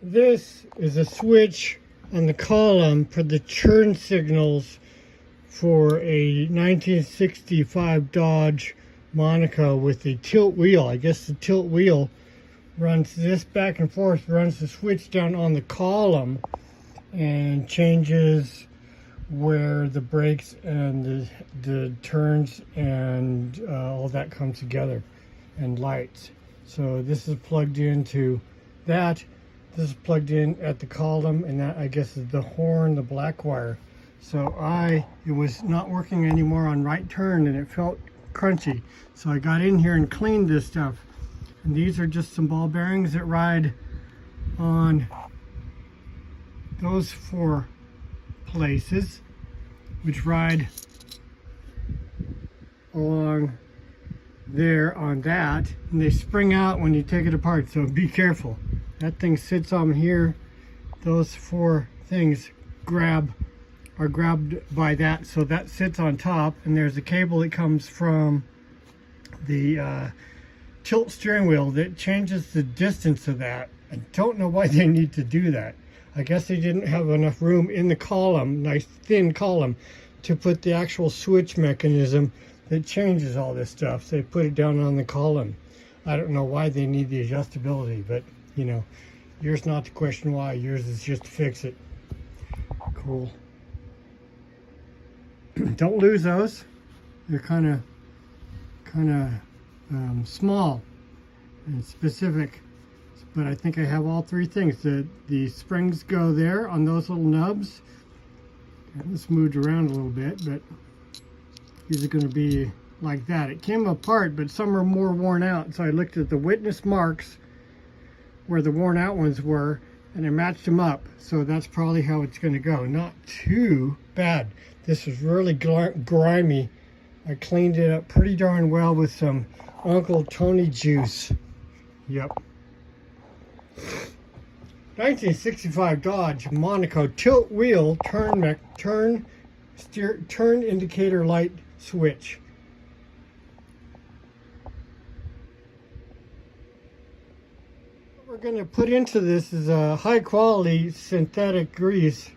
This is a switch on the column for the turn signals for a 1965 Dodge Monaco with the tilt wheel. I guess the tilt wheel runs this back and forth, runs the switch down on the column and changes where the brakes and the turns and all that comes together, and lights. So this is plugged into that. This is plugged in at the column, and that I guess is the horn, the black wire. So it was not working anymore on right turn, and it felt crunchy. So I got in here and cleaned this stuff. And these are just some ball bearings that ride on those four places, which ride along there on that, and they spring out when you take it apart, so be careful. That thing sits on here. Those four things are grabbed by that, so that sits on top, and there's a cable that comes from the tilt steering wheel that changes the distance of that. I don't know why they need to do that. I guess they didn't have enough room in the column, nice thin column, to put the actual switch mechanism that changes all this stuff. So they put it down on the column. I don't know why they need the adjustability, but you know, yours not to question why. Yours is just to fix it. Cool. Don't lose those. They're kind of small and specific, but I think I have all three things. The springs go there on those little nubs. And this moved around a little bit, but these are going to be like that. It came apart, but some are more worn out. So I looked at the witness marks where the worn out ones were, and I matched them up. So that's probably how it's going to go. Not too bad. This is really grimy. I cleaned it up pretty darn well with some Uncle Tony juice. Yep. 1965 Dodge Monaco tilt wheel turn indicator light switch. What we're going to put into this is a high quality synthetic grease,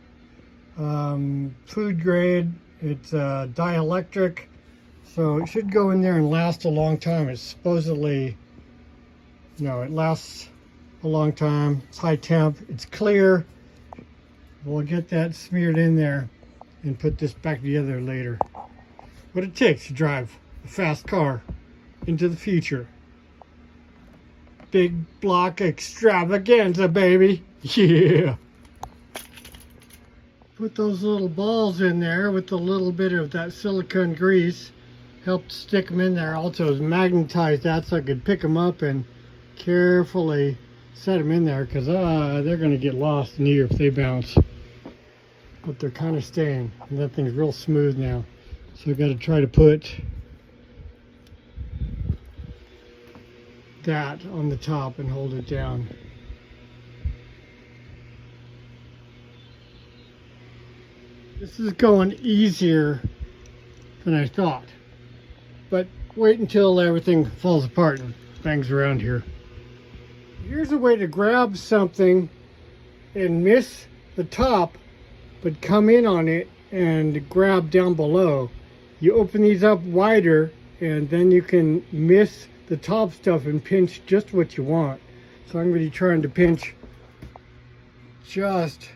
food grade. It's dielectric, so it should go in there and last a long time. It's supposedly, no, it lasts a long time. It's high temp, it's clear. We'll get that smeared in there and put this back together later. What it takes to drive a fast car into the future. Big block extravaganza, baby. Yeah. Put those little balls in there with a little bit of that silicone grease. Helped stick them in there. Also magnetized that so I could pick them up and carefully set them in there, because they're going to get lost in here if they bounce. But they're kind of staying, and that thing's real smooth now. So I've got to try to put that on the top and hold it down. This is going easier than I thought, but wait until everything falls apart and bangs around here. Here's a way to grab something and miss the top, but come in on it and grab down below. You open these up wider, and then you can miss the top stuff and pinch just what you want. So I'm going to be trying to pinch just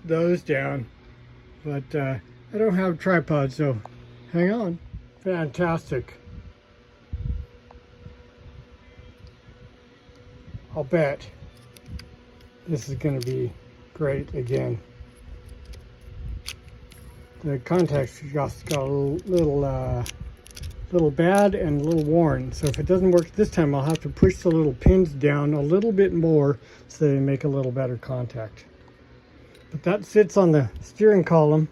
those down, but I don't have a tripod, so hang on. Fantastic. I'll bet this is going to be great again. The contacts just got a little bad and a little worn. So if it doesn't work this time, I'll have to push the little pins down a little bit more so they make a little better contact. But that sits on the steering column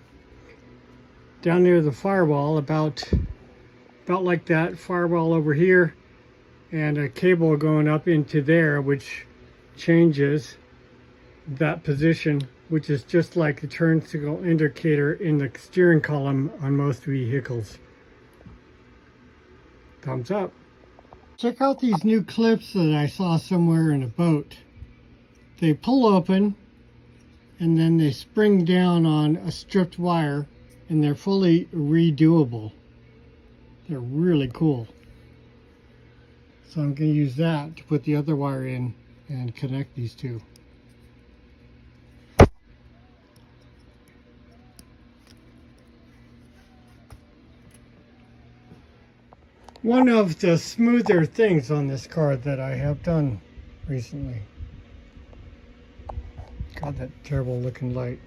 down near the firewall, about like that. Firewall over here, and a cable going up into there, which changes that position, which is just like the turn signal indicator in the steering column on most vehicles. Thumbs up. Check out these new clips that I saw somewhere in a boat. They pull open and then they spring down on a stripped wire, and they're fully redoable. They're really cool. So I'm going to use that to put the other wire in and connect these two. One of the smoother things on this car that I have done recently. God, that terrible looking light.